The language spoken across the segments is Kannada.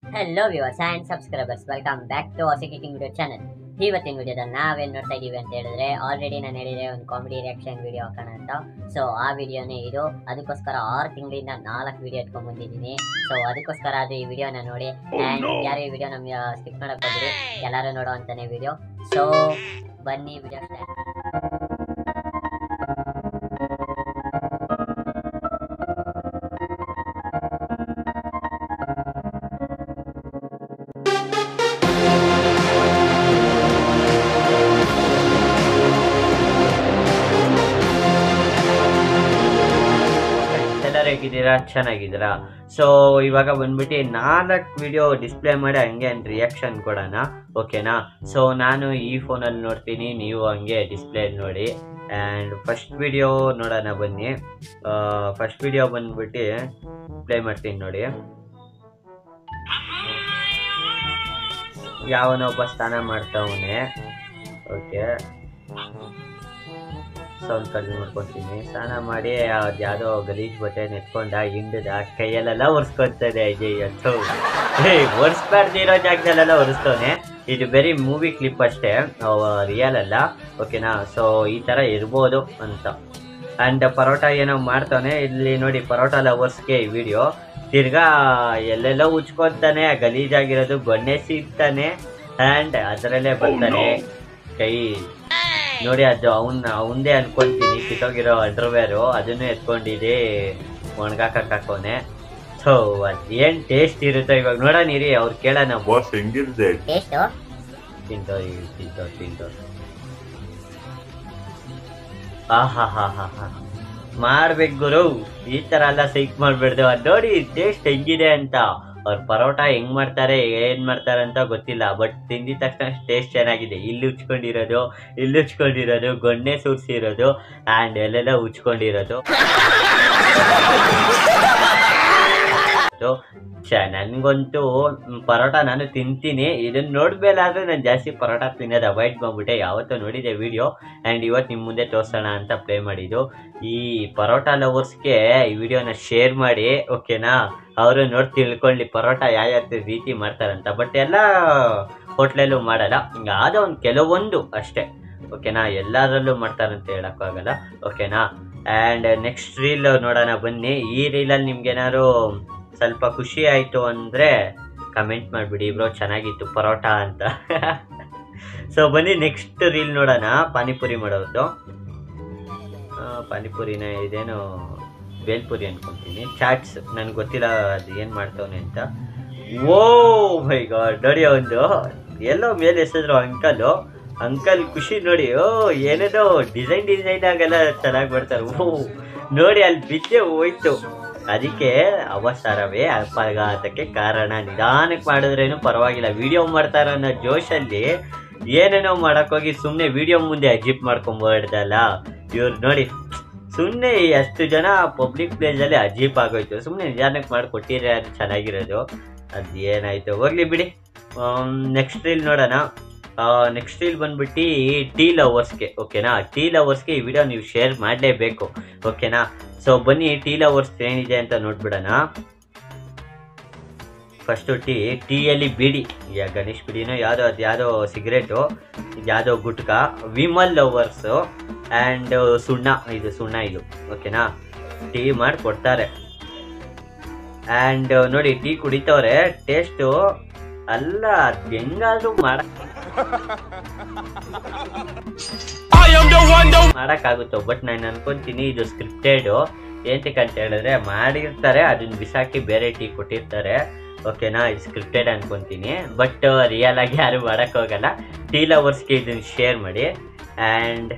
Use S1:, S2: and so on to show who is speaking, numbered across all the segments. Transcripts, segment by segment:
S1: Hello viewers and subscribers, welcome back to Aussie Kicking Video channel. ಇವತ್ತಿನ ವಿಡಿಯೋದಲ್ಲಿ ನಾವೇನು ನೋಡ್ತಾ ಇದೀವಿ ಅಂತ ಹೇಳಿದ್ರೆ ಆಲ್ರೆಡಿ ನಾನು ಹೇಳಿದ್ರೆ ಒಂದು ಕಾಮಿಡಿ ರಿಯಾಕ್ಷನ್ ವಿಡಿಯೋ ಹಾಕೋಣ ಅಂತ. ಸೊ ಆ ವಿಡಿಯೋನೇ ಇದು. ಅದಕ್ಕೋಸ್ಕರ 6 ತಿಂಗಳಿಂದ 4 ವಿಡಿಯೋ ಎತ್ಕೊಂಡ್ ಬಂದಿದ್ದೀನಿ. ಸೊ ಅದಕ್ಕೋಸ್ಕರ ಅದು ಈ ವಿಡಿಯೋನ ನೋಡಿ. ಆ್ಯಂಡ್ ಯಾರು ಈ ವಿಡಿಯೋ ನಮ್ಗೆ ಸ್ಕಿಪ್ ಮಾಡಕ್ ಹೋಗ್ಬಿಡಿ, ಎಲ್ಲರೂ ನೋಡೋ ಅಂತಾನೆ ವಿಡಿಯೋ. ಸೊ ಬನ್ನಿ ವಿಡಿಯೋ ಸ್ಟಾರ್ಟ್.
S2: ಹೇಗಿದ್ದೀರಾ, ಚೆನ್ನಾಗಿದ್ದೀರಾ? ಸೊ ಇವಾಗ ಬಂದ್ಬಿಟ್ಟು 4 ವಿಡಿಯೋ ಡಿಸ್ಪ್ಲೇ ಮಾಡಿ ಹಂಗೆ ರಿಯಾಕ್ಷನ್ ಕೊಡೋಣ, ಓಕೆನಾ? ಸೊ ನಾನು ಈ ಫೋನಲ್ಲಿ ನೋಡ್ತೀನಿ, ನೀವು ಹಂಗೆ ಡಿಸ್ಪ್ಲೇ ನೋಡಿ. ಆ್ಯಂಡ್ ಫಸ್ಟ್ ವಿಡಿಯೋ ನೋಡೋಣ ಬನ್ನಿ. ಫಸ್ಟ್ ವಿಡಿಯೋ ಬಂದ್ಬಿಟ್ಟು ಪ್ಲೇ ಮಾಡ್ತೀನಿ ನೋಡಿ. ಯಾವನೊಬ್ಬ ಸ್ನಾನ ಮಾಡ್ತಾವನೆ, ಓಕೆ. ಸೌಂಡ್ ಕಡಿಮೆ ಮಾಡ್ಕೊತೀನಿ. ಸ್ನಾನ ಮಾಡಿ ಯಾವುದೋ ಗಲೀಜ್ ಬಟ್ಟೆ ನೆತ್ಕೊಂಡ ಹಿಂಡದ ಕೈಯಲ್ಲೆಲ್ಲ ಒರೆಸ್ಕೊತದೆ. ಒರೆಸ್ಬಾರ್ದಿರೋ ಜಾಗದಲ್ಲೆಲ್ಲ ಒರೆಸ್ತವನೆ. ಇದು ಬರೀ ಮೂವಿ ಕ್ಲಿಪ್ ಅಷ್ಟೇ, ರಿಯಲ್ ಅಲ್ಲ, ಓಕೆನಾ? ಸೊ ಈ ಥರ ಇರ್ಬೋದು ಅಂತ. ಆ್ಯಂಡ್ ಪರೋಟ ಏನೋ ಮಾಡ್ತಾನೆ ಇಲ್ಲಿ ನೋಡಿ. ಪರೋಟ ಲವರ್ಸ್ಗೆ ಈ ವಿಡಿಯೋ. ತಿರ್ಗಾ ಎಲ್ಲೆಲ್ಲೋ ಉಚ್ಕೊತಾನೆ, ಗಲೀಜಾಗಿರೋದು ಗೊಣ್ಣೆ ಸಿಗ್ತಾನೆ. ಆ್ಯಂಡ್ ಅದರಲ್ಲೇ ಬರ್ತಾನೆ ಕೈ ನೋಡಿ. ಅದು ಅವಂದೇ ಅನ್ಕೊಂತೀನಿ, ಕಿತ್ತೋಗಿರೋ ಅಂಡರ್ವೇರು ಅದನ್ನು ಎತ್ಕೊಂಡಿದೆ ಒಣಗಾಕವನೆ. ಸೊ ಅದೇನ್ ಟೇಸ್ಟ್ ಇರುತ್ತೋ ಇವಾಗ ನೋಡೋಣ ಇರಿ, ಅವ್ರು ಕೇಳೋಣ.
S3: ಬಾಸ್ ಹೆಂಗಿರುತ್ತೆ
S2: ತಿಂತೋ ಮಾಡ್ಬೇಕು ಗುರು, ಈ ತರ ಎಲ್ಲ ಸೈಕ್ ಮಾಡ್ಬಿಡ್ದು. ಅದ್ ನೋಡಿ ಟೇಸ್ಟ್ ಹೆಂಗಿದೆ ಅಂತ. ಅವ್ರ ಪರೋಟ ಹೆಂಗ್ ಮಾಡ್ತಾರೆ ಏನ್ ಮಾಡ್ತಾರೆ ಅಂತ ಗೊತ್ತಿಲ್ಲ, ಬಟ್ ತಿಂದಿದ ತಕ್ಷಣ ಟೇಸ್ಟ್ ಚೆನ್ನಾಗಿದೆ. ಇಲ್ಲಿ ಉಚ್ಕೊಂಡಿರೋದು ಗೊಣ್ಣೆ ಸೂರ್ಸಿರೋದು ಆ್ಯಂಡ್ ಎಲ್ಲೆಲ್ಲ ಉಚ್ಕೊಂಡಿರೋದು. ನನ್ಗಂತೂ ಪರೋಟ ನಾನು ತಿಂತೀನಿ. ಇದನ್ನ ನೋಡ್ಬೇಲಾದ್ರೆ ನಾನು ಜಾಸ್ತಿ ಪರೋಟ ತಿನ್ನೋದು ಅವಾಯ್ಡ್ ಮಾಡ್ಬಿಟ್ಟೆ. ಯಾವತ್ತೂ ನೋಡಿದೆ ವಿಡಿಯೋ ಆ್ಯಂಡ್ ಇವತ್ತು ನಿಮ್ಮ ಮುಂದೆ ತೋರಿಸೋಣ ಅಂತ ಪ್ಲೇ ಮಾಡಿದ್ದು. ಈ ಪರೋಟ ಲವರ್ಸ್ಗೆ ಈ ವಿಡಿಯೋನ ಶೇರ್ ಮಾಡಿ, ಓಕೆನಾ? ಅವರು ನೋಡಿ ತಿಳ್ಕೊಳ್ಳಿ ಪರೋಟ ಯಾವ ರೀತಿ ಮಾಡ್ತಾರಂತ. ಬಟ್ ಎಲ್ಲ ಹೋಟ್ಲಲ್ಲೂ ಮಾಡಲ್ಲ, ಯಾವುದೋ ಒಂದು ಕೆಲವೊಂದು ಅಷ್ಟೇ, ಓಕೆನಾ? ಎಲ್ಲದರಲ್ಲೂ ಮಾಡ್ತಾರಂತ ಹೇಳೋಕ್ಕಾಗಲ್ಲ, ಓಕೆನಾ? ಆ್ಯಂಡ್ ನೆಕ್ಸ್ಟ್ ರೀಲ್ ನೋಡೋಣ ಬನ್ನಿ. ಈ ರೀಲಲ್ಲಿ ನಿಮ್ಗೇನಾದ್ರು ಸ್ವಲ್ಪ ಖುಷಿ ಆಯಿತು ಅಂದರೆ ಕಮೆಂಟ್ ಮಾಡಿಬಿಡಿ, ಬ್ರೋ ಚೆನ್ನಾಗಿತ್ತು ಪರೋಟ ಅಂತ. ಸೊ ಬನ್ನಿ ನೆಕ್ಸ್ಟ್ ರೀಲ್ ನೋಡೋಣ. ಪಾನಿಪುರಿ ಮಾಡೋದು. ಪಾನಿಪುರಿನ ಇದೇನು ಬೇಲ್ಪುರಿ ಅನ್ಕೊಂತೀನಿ. ಚಾಟ್ಸ್ ನನಗೆ ಗೊತ್ತಿಲ್ಲ ಅದು ಏನು ಮಾಡ್ತವನೆ ಅಂತ. ಓ ಮೈ ಗಾಡ್, ನೋಡಿ ಒಂದು ಎಲ್ಲೋ ಮೇಲೆ ಎಸೆದ್ರು ಅಂಕಲ್ ಖುಷಿ ನೋಡಿ. ಓ ಏನೇನೋ ಡಿಸೈನ್ ಆಗೆಲ್ಲ ಚೆನ್ನಾಗಿ ಮಾಡ್ತಾರೆ. ಓ ನೋಡಿ ಅಲ್ಲಿ ಬಿದ್ದೆ ಹೋಯ್ತು. ಅದಕ್ಕೆ ಅವಸರವೇ ಅಪಘಾತಕ್ಕೆ ಕಾರಣ. ನಿಧಾನಕ್ಕೆ ಮಾಡಿದ್ರೇನು ಪರವಾಗಿಲ್ಲ. ವಿಡಿಯೋ ಮಾಡ್ತಾರ ಅನ್ನೋ ಜೋಶಲ್ಲಿ ಏನೇನೋ ಮಾಡೋಕ್ಕೋಗಿ ಸುಮ್ಮನೆ ವಿಡಿಯೋ ಮುಂದೆ ಅಜಿಪ್ ಮಾಡ್ಕೊಂಬರ್ದಲ್ಲ ಇವ್ರು ನೋಡಿ. ಸುಮ್ಮನೆ ಅಷ್ಟು ಜನ ಪಬ್ಲಿಕ್ ಪ್ಲೇಸಲ್ಲಿ ಅಜೀಪ್ ಆಗೋಯ್ತು. ಸುಮ್ಮನೆ ನಿಧಾನಕ್ಕೆ ಮಾಡಿಕೊಟ್ಟಿದ್ರೆ ಅದು ಚೆನ್ನಾಗಿರೋದು. ಅದು ಏನಾಯ್ತು ಹೋಗ್ಲಿ ಬಿಡಿ. ನೆಕ್ಸ್ಟ್ ರೀಲ್ ನೋಡೋಣ. ನೆಕ್ಸ್ಟ್ ರೀಲ್ ಬಂದ್ಬಿಟ್ಟು ಟೀ ಲವರ್ಸ್ಗೆ, ಓಕೆನಾ? ಟೀ ಲವರ್ಸ್ಗೆ ಈ ವಿಡಿಯೋ ನೀವು ಶೇರ್ ಮಾಡಲೇಬೇಕು, ಓಕೆನಾ? ಸೊ ಬನ್ನಿ ಟೀ ಲವರ್ಸ್ ಏನಿದೆ ಅಂತ ನೋಡ್ಬಿಡೋಣ. ಫಸ್ಟು ಟೀಯಲ್ಲಿ ಬಿಡಿ, ಗಣೇಶ್ ಬಿಡಿನೋ ಯಾವುದೋ ಸಿಗರೇಟು, ಯಾವುದೋ ಗುಟ್ಕ. ವಿಮಲ್ ಲವರ್ಸು ಆ್ಯಂಡ್ ಸುಣ್ಣ ಇದು, ಓಕೆನಾ? ಟೀ ಮಾಡಿ ಕೊಡ್ತಾರೆ. ಆ್ಯಂಡ್ ನೋಡಿ ಟೀ ಕುಡಿತವ್ರೆ. ಟೇಸ್ಟು ಅಲ್ಲ ಹೆಂಗಾದ್ರೂ ಮಾಡಕ್ಕಾಗುತ್ತೋ, ಬಟ್ ನಾನು ಅನ್ಕೊಂತೀನಿ ಇದು ಸ್ಕ್ರಿಪ್ಟೆಡ್. ಏನಕ್ಕೆ ಅಂತ ಹೇಳಿದ್ರೆ ಮಾಡಿರ್ತಾರೆ, ಅದನ್ನ ಬಿಸಾಕಿ ಬೇರೆ ಟೀ ಕೊಟ್ಟಿರ್ತಾರೆ, ಓಕೆನಾ? ಇದು ಸ್ಕ್ರಿಪ್ಟೆಡ್ ಅನ್ಕೊಂತೀನಿ, ಬಟ್ ರಿಯಲ್ ಆಗಿ ಯಾರು ಮಾಡಕ್ ಹೋಗಲ್ಲ. ಟೀ ಲವರ್ಸ್ಗೆ ಇದನ್ನ ಶೇರ್ ಮಾಡಿ. ಆ್ಯಂಡ್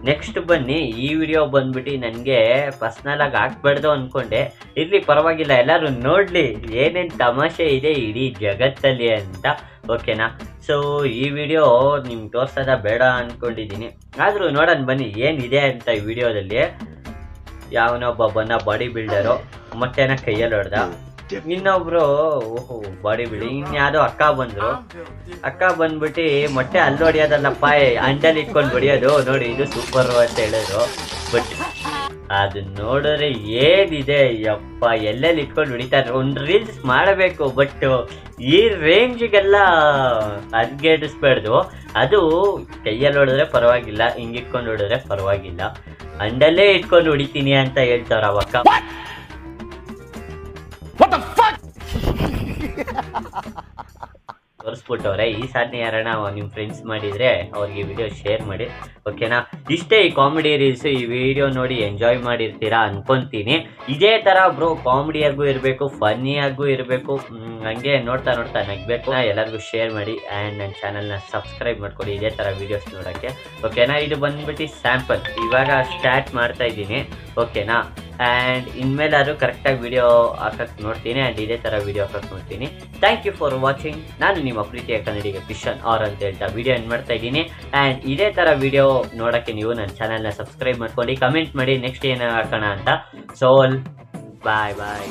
S2: ನೆಕ್ಸ್ಟ್ ಬನ್ನಿ. ಈ ವಿಡಿಯೋ ಬಂದ್ಬಿಟ್ಟು ನನಗೆ ಪರ್ಸ್ನಲ್ ಆಗಿ ಹಾಕ್ಬಾರ್ದು ಅಂದ್ಕೊಂಡೆ. ಇರಲಿ ಪರವಾಗಿಲ್ಲ, ಎಲ್ಲರೂ ನೋಡಲಿ ಏನೇನು ತಮಾಷೆ ಇದೆ ಇಡೀ ಜಗತ್ತಲ್ಲಿ ಅಂತ, ಓಕೆನಾ? ಸೊ ಈ ವಿಡಿಯೋ ನಿಮ್ಗೆ ತೋರ್ಸೋದ ಬೇಡ ಅಂದ್ಕೊಂಡಿದ್ದೀನಿ, ಆದರೂ ನೋಡೋಣ ಬನ್ನಿ ಏನಿದೆ ಅಂತ. ಈ ವಿಡಿಯೋದಲ್ಲಿ ಯಾವನೊಬ್ಬ ಬಾಡಿ ಬಿಲ್ಡರು ಮೊಟ್ಟೆನ ಕೈಯಲ್ಲಿ ಹೊಡೆದ. ಇನ್ನೊಬ್ರು ಓಹೋ ಬಾಡಿ ಬಿಲ್ಡಿಂಗ್. ಇನ್ಯಾವುದೋ ಅಕ್ಕ ಬಂದ್ಬಿಟ್ಟು ಮೊಟ್ಟೆ ಅಲ್ಲಿ ಹೊಡಿಯೋದಲ್ಲಪ್ಪ, ಅಂಡಲ್ಲಿ ಇಟ್ಕೊಂಡು ಹೊಡಿಯೋದು ನೋಡಿ. ಇದು ಸೂಪರ್ ಅಂತ ಹೇಳಿದ್ರು, ಬಟ್ ಅದು ನೋಡಿದ್ರೆ ಏನಿದೆ ಯಪ್ಪ, ಎಲ್ಲೆಲ್ಲಿ ಇಟ್ಕೊಂಡು ಹೊಡಿತಾರೆ. ಒಂದು ರೀಲ್ಸ್ ಮಾಡಬೇಕು, ಬಟ್ ಈ ರೇಂಜಿಗೆಲ್ಲ ಅದ್ಗೆಡಿಸ್ಬಾರ್ದು. ಅದು ಕೈಯಲ್ಲಿ ಹೊಡೆದ್ರೆ ಪರವಾಗಿಲ್ಲ, ಹಿಂಗಿಟ್ಕೊಂಡು ಹೊಡೆದ್ರೆ ಪರವಾಗಿಲ್ಲ. ಅಂಡಲ್ಲೇ ಇಟ್ಕೊಂಡು ಹೊಡಿತೀನಿ ಅಂತ ಹೇಳ್ತಾರ ಅವಕ್ಕ. ತೋರಿಸ್ಬಿಟ್ಟವ್ರೆ. ಈ ಸಾಧನೆ ಯಾರನ್ನ ನಿಮ್ಮ ಫ್ರೆಂಡ್ಸ್ ಮಾಡಿದರೆ ಅವ್ರಿಗೆ ವಿಡಿಯೋ ಶೇರ್ ಮಾಡಿ, ಓಕೆನಾ? ಇಷ್ಟೇ ಈ ಕಾಮಿಡಿ ರೀಲ್ಸ್. ಈ ವಿಡಿಯೋ ನೋಡಿ ಎಂಜಾಯ್ ಮಾಡಿರ್ತೀರಾ ಅನ್ಕೊಂತೀನಿ. ಇದೇ ಥರ ಬ್ರೋ ಕಾಮಿಡಿಯಾಗೂ ಇರಬೇಕು, ಫನ್ನಿಯಾಗೂ ಇರಬೇಕು, ಹಂಗೆ ನೋಡ್ತಾ ನೋಡ್ತಾ ನಗಬೇಕು. ಎಲ್ಲರಿಗೂ ಶೇರ್ ಮಾಡಿ ಆ್ಯಂಡ್ ನನ್ನ ಚಾನಲ್ನ ಸಬ್ಸ್ಕ್ರೈಬ್ ಮಾಡ್ಕೊಡಿ ಇದೇ ಥರ ವೀಡಿಯೋಸ್ ನೋಡೋಕ್ಕೆ, ಓಕೆನಾ? ಇದು ಬಂದ್ಬಿಟ್ಟು ಸ್ಯಾಂಪಲ್, ಇವಾಗ ಸ್ಟಾರ್ಟ್ ಮಾಡ್ತಾ ಇದ್ದೀನಿ, ಓಕೆನಾ? ಆ್ಯಂಡ್ ಇನ್ಮೇಲಾದ್ರೂ ಕರೆಕ್ಟಾಗಿ ವಿಡಿಯೋ ಹಾಕಕ್ಕೆ ನೋಡ್ತೀನಿ ಆ್ಯಂಡ್ ಇದೇ ಥರ ವಿಡಿಯೋ ಹಾಕಕ್ಕೆ ನೋಡ್ತೀನಿ. Thank you for watching. ನಾನು ನಿಮ್ಮ ಪ್ರೀತಿಯ ಕನ್ನಡಿಗ ಕಿಶನ್ ಆರ್ ಅಂತ ಹೇಳ್ತಾ ವಿಡಿಯೋ ಎಂಡ್ ಮಾಡ್ತಾ ಇದ್ದೀನಿ. ಆ್ಯಂಡ್ ಇದೇ ಥರ ವಿಡಿಯೋ ನೋಡೋಕ್ಕೆ ನೀವು ನನ್ನ ಚಾನಲ್ನ ಸಬ್ಸ್ಕ್ರೈಬ್ ಮಾಡ್ಕೊಳ್ಳಿ, ಕಮೆಂಟ್ ಮಾಡಿ ನೆಕ್ಸ್ಟ್ ಏನು ಹಾಕೋಣ ಅಂತ. ಸೋಲ್ ಬಾಯ್ ಬಾಯ್.